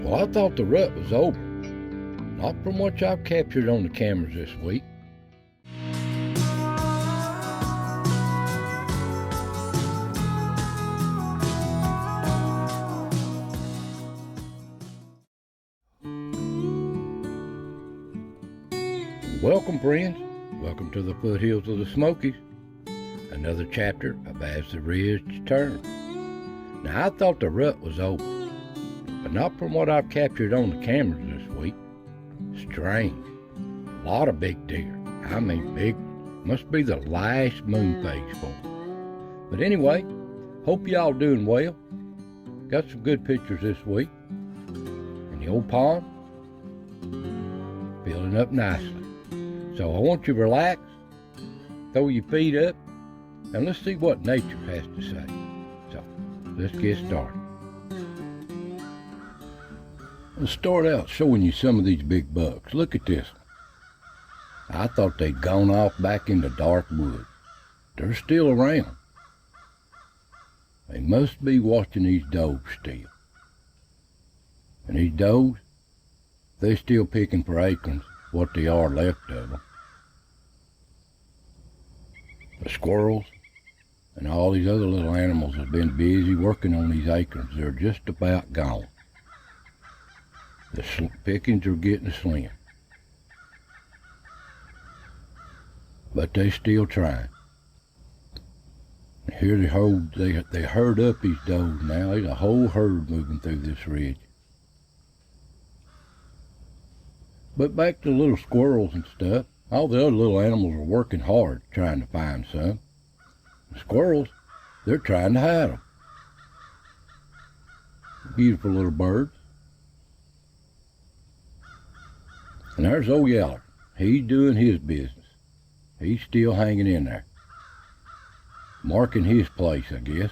Well, I thought the rut was over. Not from what I've captured on the cameras this week. Welcome, friends. Welcome to the foothills of the Smokies. Another chapter of As the Ridge Turns. Now, I thought the rut was over, but not from what I've captured on the cameras this week. Strange. A lot of big deer. I mean big. Must be the last moon phase for them. But anyway, hope y'all doing well. Got some good pictures this week. And the old pond filling up nicely. So I want you to relax, throw your feet up, and let's see what nature has to say. So, let's get started. Let's start out showing you some of these big bucks. Look at this one. I thought they'd gone off back in the dark woods. They're still around. They must be watching these does still. And these does, they're still picking for acorns, what they are left of them. The squirrels and all these other little animals have been busy working on these acorns. They're just about gone. The pickings are getting slim. But they still trying. Here they herd up these does now. There's a whole herd moving through this ridge. But back to the little squirrels and stuff. All the other little animals are working hard trying to find some. The squirrels, they're trying to hide them. Beautiful little birds. And there's old Yeller. He's doing his business. He's still hanging in there. Marking his place, I guess.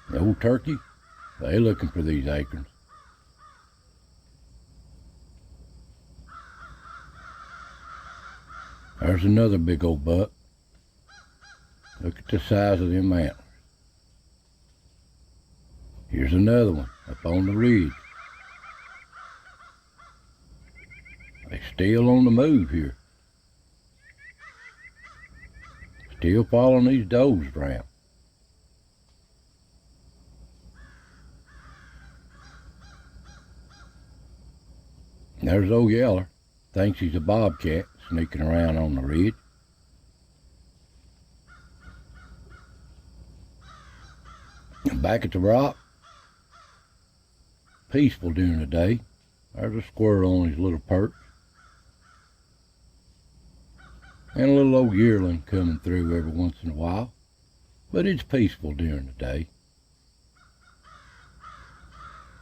The old turkey, they're looking for these acorns. There's another big old buck. Look at the size of them antlers. Here's another one up on the ridge. They still on the move here. Still following these does around. And there's old Yeller. Thinks he's a bobcat sneaking around on the ridge. And back at the rock, peaceful during the day. There's a squirrel on his little perch. And a little old yearling coming through every once in a while. But it's peaceful during the day.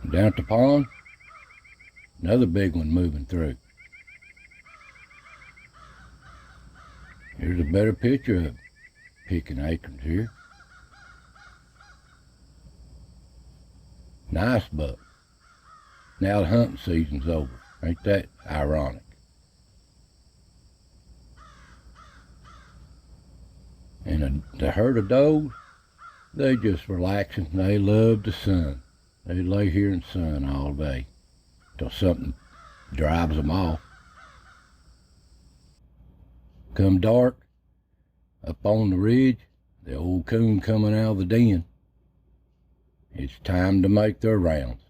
And down at the pond, another big one moving through. Here's a better picture of picking acorns here. Nice buck. Now the hunting season's over. Ain't that ironic? And the herd of does, they just relaxing. They love the sun. They lay here in the sun all day till something drives them off. Come dark, up on the ridge, the old coon coming out of the den. It's time to make their rounds.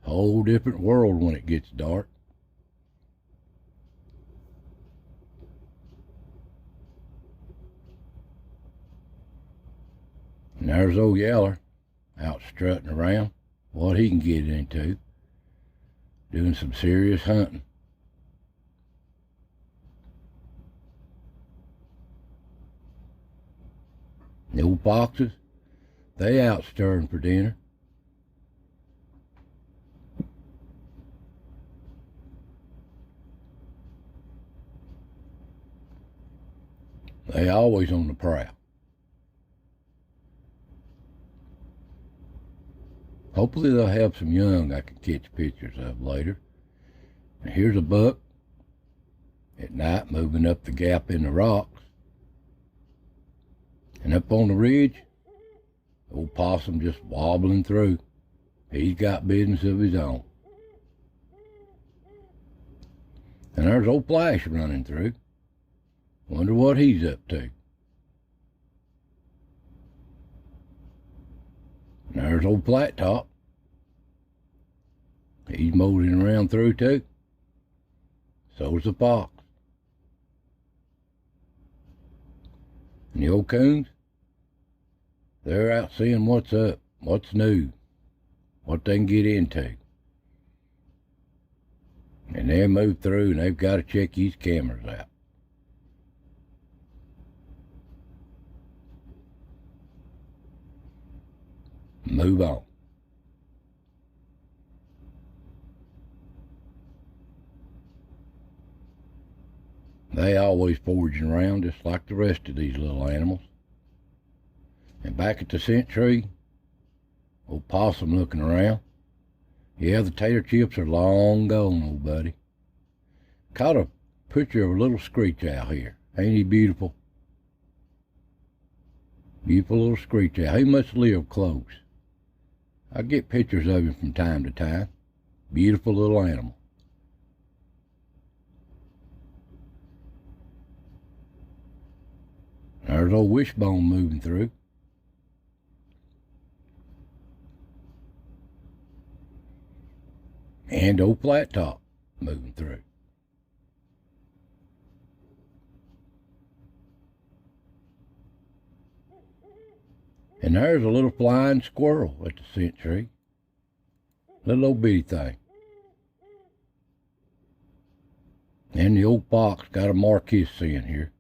Whole different world when it gets dark. And there's old Yeller out strutting around, what he can get into, doing some serious hunting. The old foxes, they out stirring for dinner. They always on the prowl. Hopefully they'll have some young I can catch pictures of later. And here's a buck at night moving up the gap in the rocks. And up on the ridge, old possum just wobbling through. He's got business of his own. And there's old Flash running through. Wonder what he's up to. And there's old Flat Top. He's moseying around through too. So's the fox. And the old coons, they're out seeing what's up, what's new, what they can get into. And they move through and they've got to check these cameras out. Move on. They always foraging around just like the rest of these little animals. And back at the scent tree, old possum looking around. Yeah, the tater chips are long gone, old buddy. Caught a picture of a little screech owl here. Ain't he beautiful? Beautiful little screech owl. He must live close. I get pictures of him from time to time. Beautiful little animal. There's old Wishbone moving through. And old Flat Top moving through. And there's a little flying squirrel at the scent tree. Little old bitty thing. And the old fox got a marquis in here.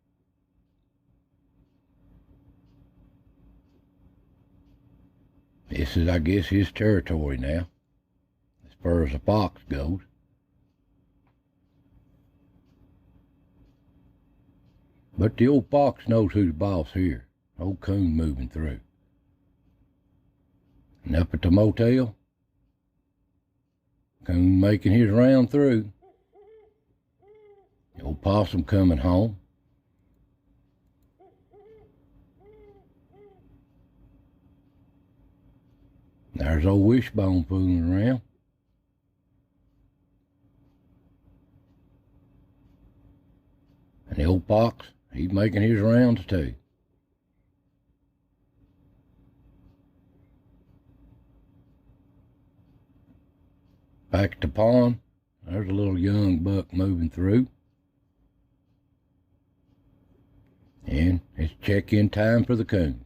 This is, I guess, his territory now, as far as the fox goes. But the old fox knows who's boss here. Old coon moving through. And up at the motel, coon making his round through. The old possum coming home. There's old Wishbone fooling around. And the old fox, he's making his rounds too. Back at the pond, there's a little young buck moving through. And it's check-in time for the coons.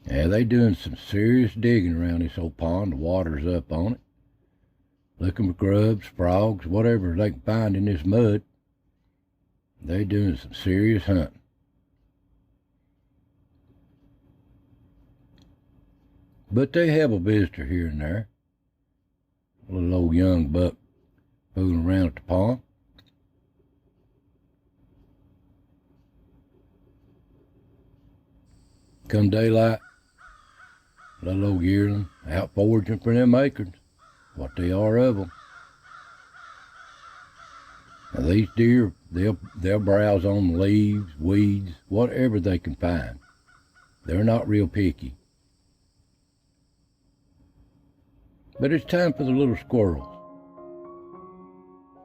Yeah, they doing some serious digging around this old pond. The water's up on it. Looking for grubs, frogs, whatever they can find in this mud. They doing some serious hunting. But they have a visitor here and there. A little old young buck fooling around at the pond. Come daylight, little old yearling out foraging for them acorns, what they are of them. Now these deer, they'll browse on leaves, weeds, whatever they can find. They're not real picky. But it's time for the little squirrels.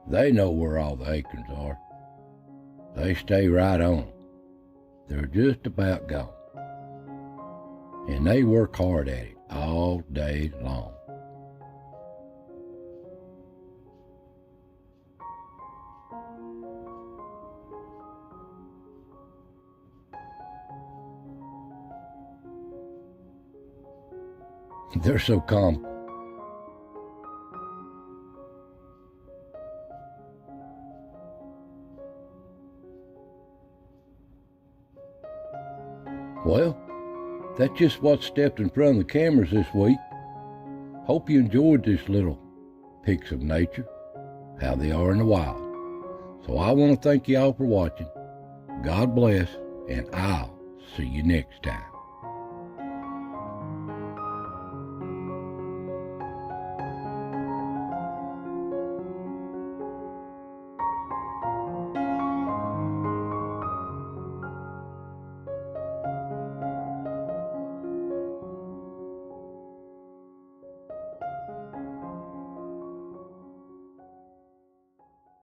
They know where all the acorns are. They stay right on. They're just about gone. And they work hard at it all day long. They're so calm. Well, that's just what stepped in front of the cameras this week. Hope you enjoyed this little pics of nature, how they are in the wild. So I want to thank you all for watching. God bless, and I'll see you next time.